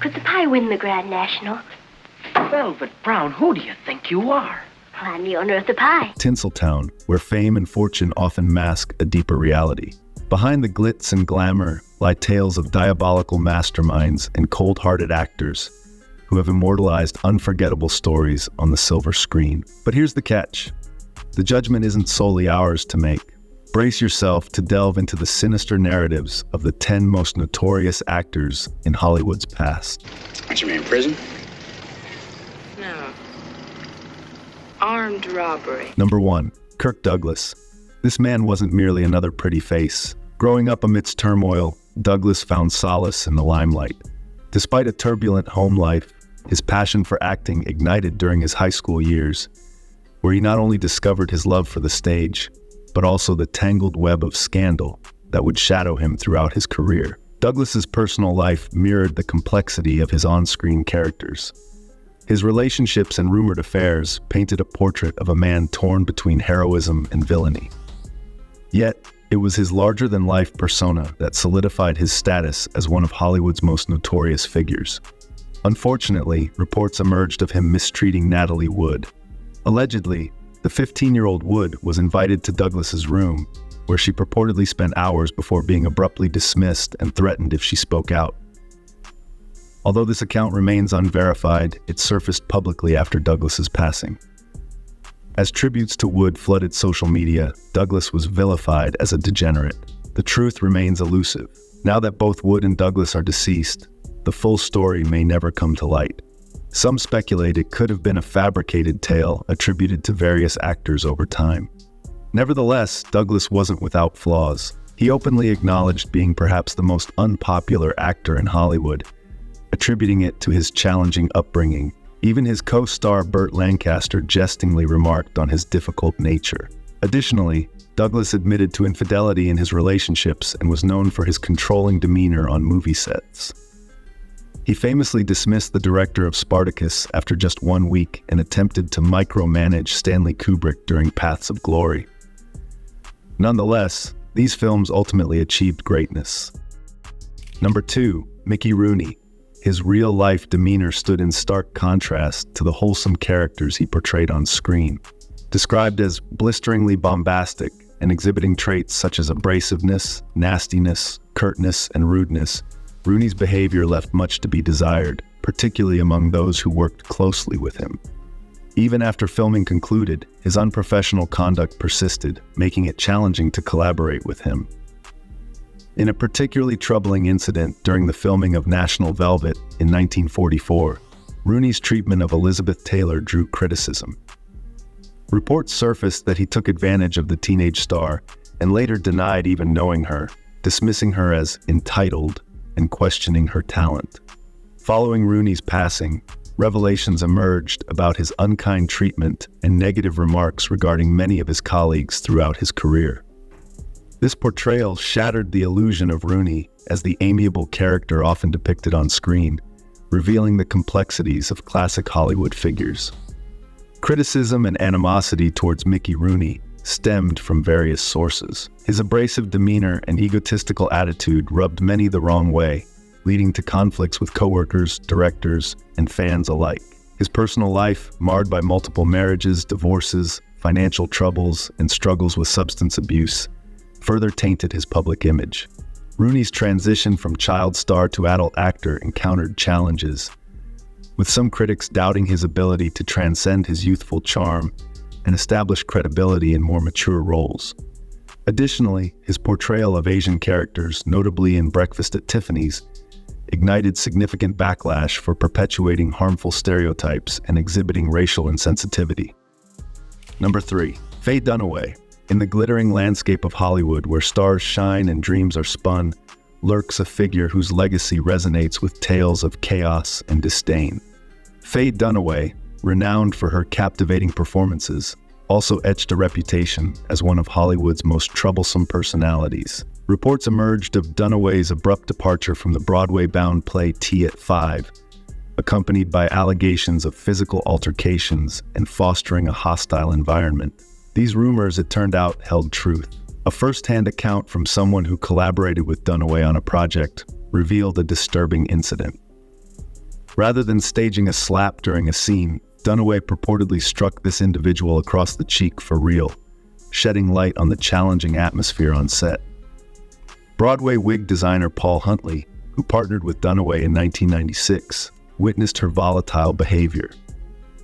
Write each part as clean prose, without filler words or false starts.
Could the pie win the Grand National? Velvet Brown, who do you think you are? Well, I'm the owner of the pie. Tinseltown, where fame and fortune often mask a deeper reality. Behind the glitz and glamour lie tales of diabolical masterminds and cold-hearted actors who have immortalized unforgettable stories on the silver screen. But here's the catch. The judgment isn't solely ours to make. Brace yourself to delve into the sinister narratives of the 10 most notorious actors in Hollywood's past. Aren't you in prison? No. Armed robbery. Number 1, Kirk Douglas. This man wasn't merely another pretty face. Growing up amidst turmoil, Douglas found solace in the limelight. Despite a turbulent home life, his passion for acting ignited during his high school years, where he not only discovered his love for the stage, but also the tangled web of scandal that would shadow him throughout his career. Douglas's personal life mirrored the complexity of his on-screen characters. His relationships and rumored affairs painted a portrait of a man torn between heroism and villainy. Yet, it was his larger-than-life persona that solidified his status as one of Hollywood's most notorious figures. Unfortunately, reports emerged of him mistreating Natalie Wood. Allegedly, the 15-year-old Wood was invited to Douglas's room, where she purportedly spent hours before being abruptly dismissed and threatened if she spoke out. Although this account remains unverified, it surfaced publicly after Douglas's passing. As tributes to Wood flooded social media, Douglas was vilified as a degenerate. The truth remains elusive. Now that both Wood and Douglas are deceased, the full story may never come to light. Some speculate it could have been a fabricated tale attributed to various actors over time. Nevertheless, Douglas wasn't without flaws. He openly acknowledged being perhaps the most unpopular actor in Hollywood, attributing it to his challenging upbringing. Even his co-star Burt Lancaster jestingly remarked on his difficult nature. Additionally, Douglas admitted to infidelity in his relationships and was known for his controlling demeanor on movie sets. He famously dismissed the director of Spartacus after just 1 week and attempted to micromanage Stanley Kubrick during Paths of Glory. Nonetheless, these films ultimately achieved greatness. Number 2, Mickey Rooney. His real-life demeanor stood in stark contrast to the wholesome characters he portrayed on screen. Described as blisteringly bombastic and exhibiting traits such as abrasiveness, nastiness, curtness, and rudeness, Rooney's behavior left much to be desired, particularly among those who worked closely with him. Even after filming concluded, his unprofessional conduct persisted, making it challenging to collaborate with him. In a particularly troubling incident during the filming of National Velvet in 1944, Rooney's treatment of Elizabeth Taylor drew criticism. Reports surfaced that he took advantage of the teenage star and later denied even knowing her, dismissing her as entitled and questioning her talent. Following Rooney's passing, revelations emerged about his unkind treatment and negative remarks regarding many of his colleagues throughout his career. This portrayal shattered the illusion of Rooney as the amiable character often depicted on screen, revealing the complexities of classic Hollywood figures. Criticism and animosity towards Mickey Rooney stemmed from various sources. His abrasive demeanor and egotistical attitude rubbed many the wrong way, leading to conflicts with coworkers, directors, and fans alike. His personal life, marred by multiple marriages, divorces, financial troubles, and struggles with substance abuse, further tainted his public image. Rooney's transition from child star to adult actor encountered challenges, with some critics doubting his ability to transcend his youthful charm and establish credibility in more mature roles. Additionally, his portrayal of Asian characters, notably in Breakfast at Tiffany's, ignited significant backlash for perpetuating harmful stereotypes and exhibiting racial insensitivity. Number 3, Faye Dunaway. In the glittering landscape of Hollywood, where stars shine and dreams are spun, lurks a figure whose legacy resonates with tales of chaos and disdain. Faye Dunaway, renowned for her captivating performances, also etched a reputation as one of Hollywood's most troublesome personalities. Reports emerged of Dunaway's abrupt departure from the Broadway-bound play Tea at 5, accompanied by allegations of physical altercations and fostering a hostile environment. These rumors, it turned out, held truth. A first-hand account from someone who collaborated with Dunaway on a project revealed a disturbing incident. Rather than staging a slap during a scene, Dunaway purportedly struck this individual across the cheek for real, shedding light on the challenging atmosphere on set. Broadway wig designer Paul Huntley, who partnered with Dunaway in 1996, witnessed her volatile behavior.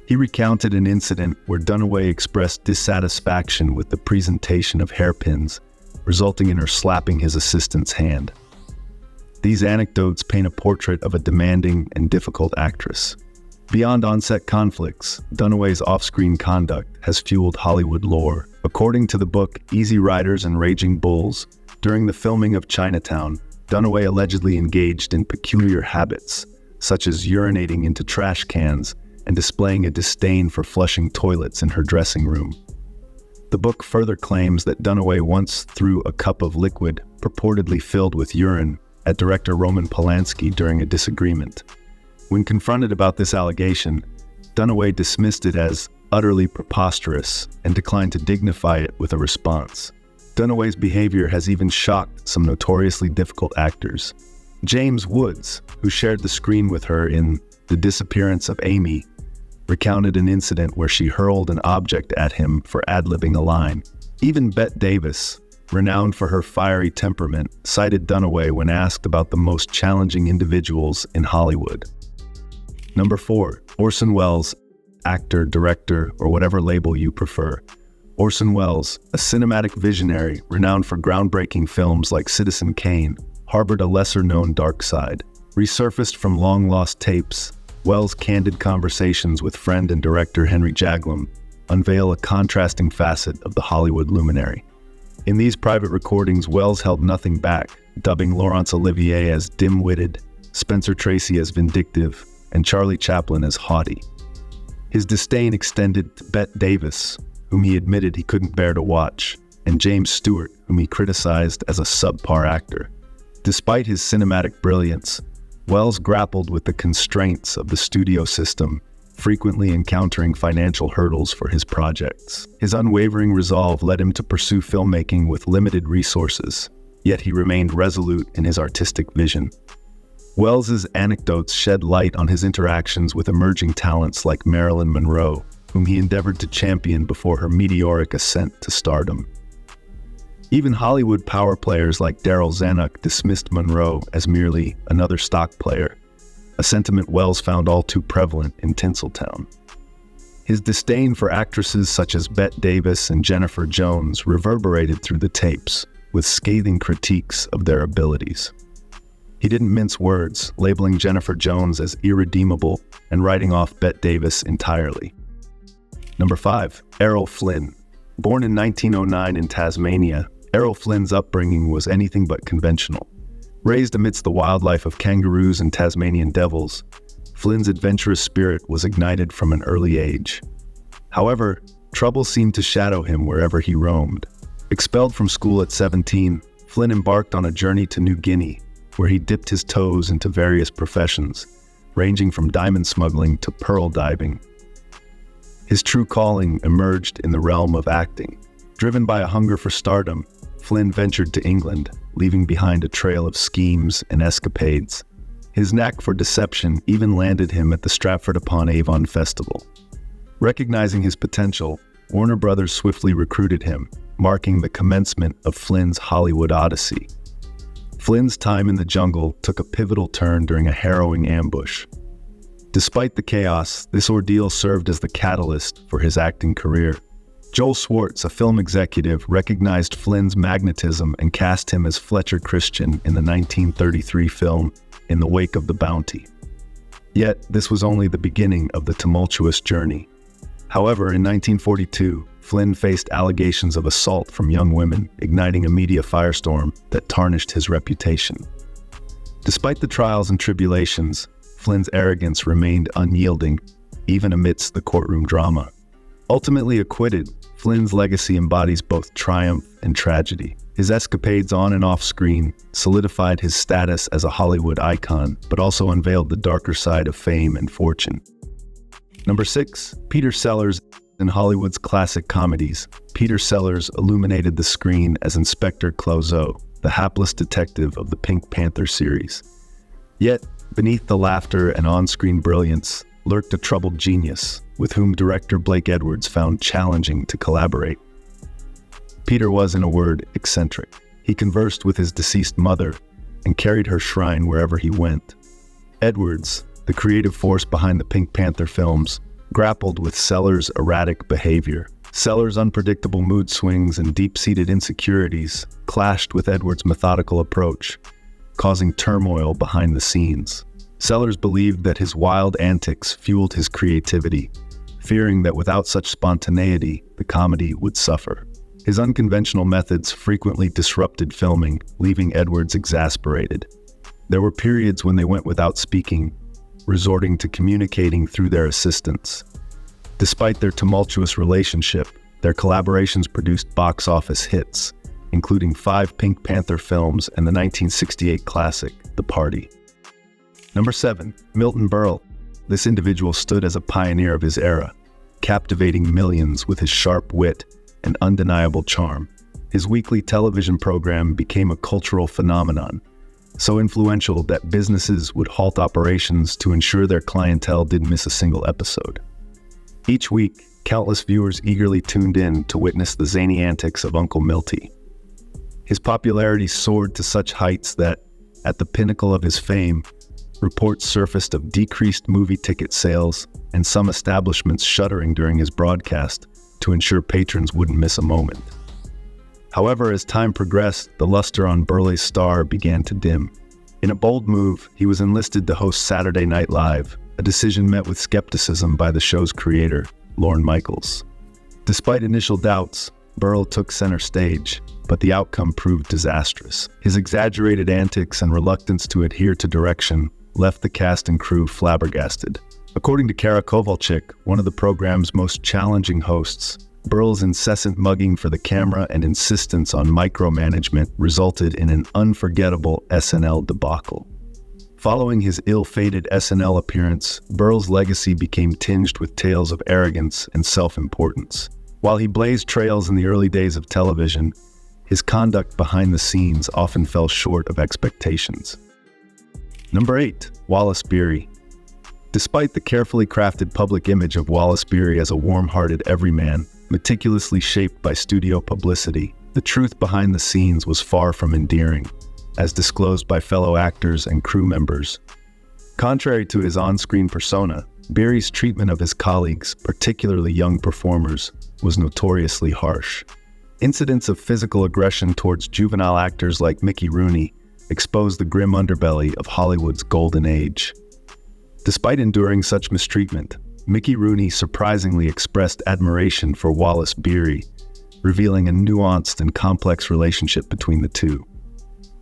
He recounted an incident where Dunaway expressed dissatisfaction with the presentation of hairpins, resulting in her slapping his assistant's hand. These anecdotes paint a portrait of a demanding and difficult actress. Beyond on-set conflicts, Dunaway's off-screen conduct has fueled Hollywood lore. According to the book Easy Riders and Raging Bulls, during the filming of Chinatown, Dunaway allegedly engaged in peculiar habits, such as urinating into trash cans and displaying a disdain for flushing toilets in her dressing room. The book further claims that Dunaway once threw a cup of liquid, purportedly filled with urine, at director Roman Polanski during a disagreement. When confronted about this allegation, Dunaway dismissed it as utterly preposterous and declined to dignify it with a response. Dunaway's behavior has even shocked some notoriously difficult actors. James Woods, who shared the screen with her in The Disappearance of Amy, recounted an incident where she hurled an object at him for ad-libbing a line. Even Bette Davis, renowned for her fiery temperament, cited Dunaway when asked about the most challenging individuals in Hollywood. Number 4, Orson Welles, actor, director, or whatever label you prefer. Orson Welles, a cinematic visionary renowned for groundbreaking films like Citizen Kane, harbored a lesser-known dark side. Resurfaced from long-lost tapes, Welles' candid conversations with friend and director Henry Jaglom unveil a contrasting facet of the Hollywood luminary. In these private recordings, Welles held nothing back, dubbing Laurence Olivier as dim-witted, Spencer Tracy as vindictive, and Charlie Chaplin as haughty. His disdain extended to Bette Davis, whom he admitted he couldn't bear to watch, and James Stewart, whom he criticized as a subpar actor. Despite his cinematic brilliance, Welles grappled with the constraints of the studio system, frequently encountering financial hurdles for his projects. His unwavering resolve led him to pursue filmmaking with limited resources, yet he remained resolute in his artistic vision. Welles's anecdotes shed light on his interactions with emerging talents like Marilyn Monroe, whom he endeavored to champion before her meteoric ascent to stardom. Even Hollywood power players like Daryl Zanuck dismissed Monroe as merely another stock player, a sentiment Welles found all too prevalent in Tinseltown. His disdain for actresses such as Bette Davis and Jennifer Jones reverberated through the tapes, with scathing critiques of their abilities. He didn't mince words, labeling Jennifer Jones as irredeemable and writing off Bette Davis entirely. Number 5, Errol Flynn. Born in 1909 in Tasmania, Errol Flynn's upbringing was anything but conventional. Raised amidst the wildlife of kangaroos and Tasmanian devils, Flynn's adventurous spirit was ignited from an early age. However, trouble seemed to shadow him wherever he roamed. Expelled from school at 17, Flynn embarked on a journey to New Guinea, where he dipped his toes into various professions, ranging from diamond smuggling to pearl diving. His true calling emerged in the realm of acting. Driven by a hunger for stardom, Flynn ventured to England, leaving behind a trail of schemes and escapades. His knack for deception even landed him at the Stratford-upon-Avon Festival. Recognizing his potential, Warner Brothers swiftly recruited him, marking the commencement of Flynn's Hollywood odyssey. Flynn's time in the jungle took a pivotal turn during a harrowing ambush. Despite the chaos, this ordeal served as the catalyst for his acting career. Joel Schwartz, a film executive, recognized Flynn's magnetism and cast him as Fletcher Christian in the 1933 film In the Wake of the Bounty. Yet, this was only the beginning of the tumultuous journey. However, in 1942, Flynn faced allegations of assault from young women, igniting a media firestorm that tarnished his reputation. Despite the trials and tribulations, Flynn's arrogance remained unyielding, even amidst the courtroom drama. Ultimately acquitted, Flynn's legacy embodies both triumph and tragedy. His escapades on and off screen solidified his status as a Hollywood icon, but also unveiled the darker side of fame and fortune. Number 6, Peter Sellers. In Hollywood's classic comedies, Peter Sellers illuminated the screen as Inspector Clouseau, the hapless detective of the Pink Panther series. Yet, Beneath the laughter and on-screen brilliance lurked a troubled genius, with whom director Blake Edwards found challenging to collaborate. Peter was, in a word, eccentric. He conversed with his deceased mother and carried her shrine wherever he went. Edwards, the creative force behind the Pink Panther films, grappled with Sellers' erratic behavior. Sellers' unpredictable mood swings and deep-seated insecurities clashed with Edwards' methodical approach, causing turmoil behind the scenes. Sellers believed that his wild antics fueled his creativity, fearing that without such spontaneity, the comedy would suffer. His unconventional methods frequently disrupted filming, leaving Edwards exasperated. There were periods when they went without speaking, resorting to communicating through their assistants. Despite their tumultuous relationship, their collaborations produced box office hits, including 5 Pink Panther films and the 1968 classic, The Party. Number 7, Milton Berle. This individual stood as a pioneer of his era, captivating millions with his sharp wit and undeniable charm. His weekly television program became a cultural phenomenon, so influential that businesses would halt operations to ensure their clientele didn't miss a single episode. Each week, countless viewers eagerly tuned in to witness the zany antics of Uncle Milty. His popularity soared to such heights that, at the pinnacle of his fame, reports surfaced of decreased movie ticket sales and some establishments shuttering during his broadcast to ensure patrons wouldn't miss a moment. However, as time progressed, the luster on Berle's star began to dim. In a bold move, he was enlisted to host Saturday Night Live, a decision met with skepticism by the show's creator, Lorne Michaels. Despite initial doubts, Berle took center stage, but the outcome proved disastrous. His exaggerated antics and reluctance to adhere to direction left the cast and crew flabbergasted. According to Kara Kovalchik, one of the program's most challenging hosts, Berle's incessant mugging for the camera and insistence on micromanagement resulted in an unforgettable SNL debacle. Following his ill-fated SNL appearance, Berle's legacy became tinged with tales of arrogance and self-importance. While he blazed trails in the early days of television, his conduct behind the scenes often fell short of expectations. Number 8, Wallace Beery. Despite the carefully crafted public image of Wallace Beery as a warm-hearted everyman, meticulously shaped by studio publicity, the truth behind the scenes was far from endearing, as disclosed by fellow actors and crew members. Contrary to his on-screen persona, Beery's treatment of his colleagues, particularly young performers, was notoriously harsh. Incidents of physical aggression towards juvenile actors like Mickey Rooney exposed the grim underbelly of Hollywood's golden age. Despite enduring such mistreatment, Mickey Rooney surprisingly expressed admiration for Wallace Beery, revealing a nuanced and complex relationship between the two.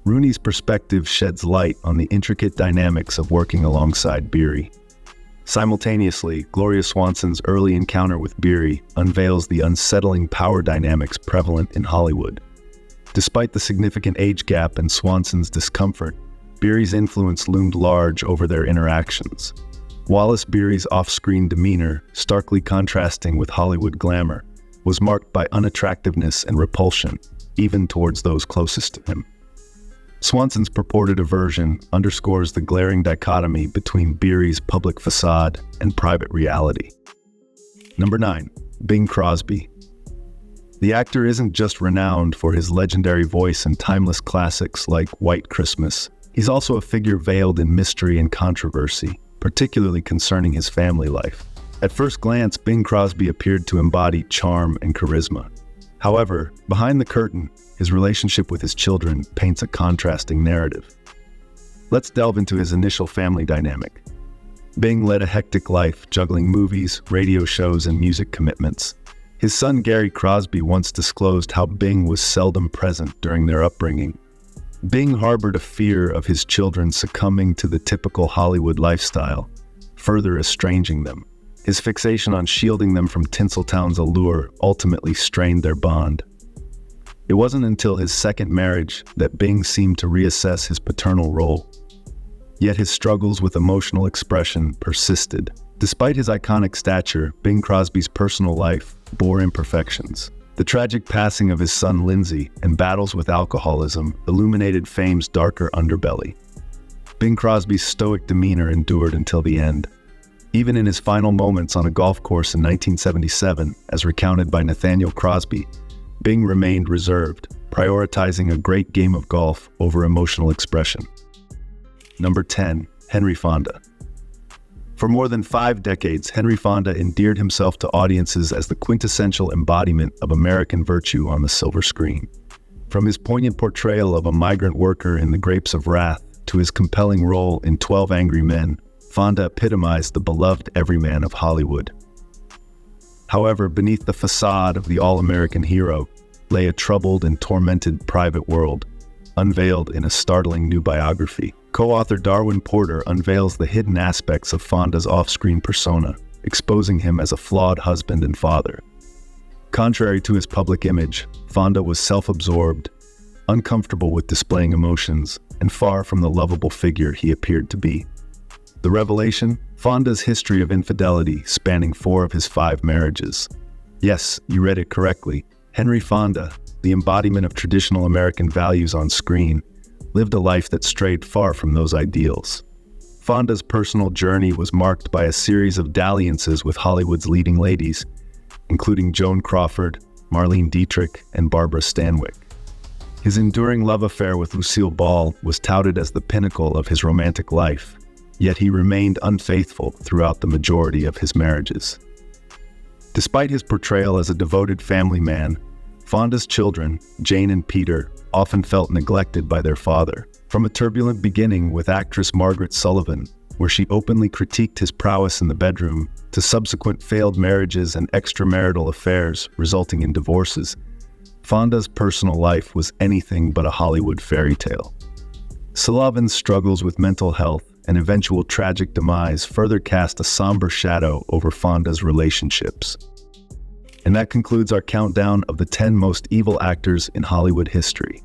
Rooney's perspective sheds light on the intricate dynamics of working alongside Beery. Simultaneously, Gloria Swanson's early encounter with Beery unveils the unsettling power dynamics prevalent in Hollywood. Despite the significant age gap and Swanson's discomfort, Beery's influence loomed large over their interactions. Wallace Beery's off-screen demeanor, starkly contrasting with Hollywood glamour, was marked by unattractiveness and repulsion, even towards those closest to him. Swanson's purported aversion underscores the glaring dichotomy between Beery's public facade and private reality. Number 9, Bing Crosby. The actor isn't just renowned for his legendary voice in timeless classics like White Christmas. He's also a figure veiled in mystery and controversy, particularly concerning his family life. At first glance, Bing Crosby appeared to embody charm and charisma. However, behind the curtain, his relationship with his children paints a contrasting narrative. Let's delve into his initial family dynamic. Bing led a hectic life, juggling movies, radio shows, and music commitments. His son Gary Crosby once disclosed how Bing was seldom present during their upbringing. Bing harbored a fear of his children succumbing to the typical Hollywood lifestyle, further estranging them. His fixation on shielding them from Tinseltown's allure ultimately strained their bond. It wasn't until his second marriage that Bing seemed to reassess his paternal role. Yet his struggles with emotional expression persisted. Despite his iconic stature, Bing Crosby's personal life bore imperfections. The tragic passing of his son Lindsay and battles with alcoholism illuminated fame's darker underbelly. Bing Crosby's stoic demeanor endured until the end. Even in his final moments on a golf course in 1977, as recounted by Nathaniel Crosby, Bing remained reserved, prioritizing a great game of golf over emotional expression. Number 10. Henry Fonda. For more than 5 decades, Henry Fonda endeared himself to audiences as the quintessential embodiment of American virtue on the silver screen. From his poignant portrayal of a migrant worker in The Grapes of Wrath to his compelling role in 12 Angry Men, Fonda epitomized the beloved everyman of Hollywood. However, beneath the facade of the all-American hero lay a troubled and tormented private world, unveiled in a startling new biography. Co-author Darwin Porter unveils the hidden aspects of Fonda's off-screen persona, exposing him as a flawed husband and father. Contrary to his public image, Fonda was self-absorbed, uncomfortable with displaying emotions, and far from the lovable figure he appeared to be. The revelation? Fonda's history of infidelity spanning 4 of his 5 marriages. Yes, you read it correctly. Henry Fonda, the embodiment of traditional American values on screen, lived a life that strayed far from those ideals. Fonda's personal journey was marked by a series of dalliances with Hollywood's leading ladies, including Joan Crawford, Marlene Dietrich, and Barbara Stanwyck. His enduring love affair with Lucille Ball was touted as the pinnacle of his romantic life, yet he remained unfaithful throughout the majority of his marriages. Despite his portrayal as a devoted family man, Fonda's children, Jane and Peter, often felt neglected by their father. From a turbulent beginning with actress Margaret Sullivan, where she openly critiqued his prowess in the bedroom, to subsequent failed marriages and extramarital affairs resulting in divorces, Fonda's personal life was anything but a Hollywood fairy tale. Sullivan's struggles with mental health and eventual tragic demise further cast a somber shadow over Fonda's relationships. And that concludes our countdown of the 10 most evil actors in Hollywood history.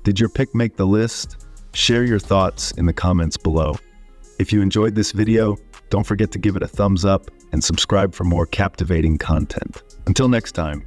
Did your pick make the list? Share your thoughts in the comments below. If you enjoyed this video, don't forget to give it a thumbs up and subscribe for more captivating content. Until next time.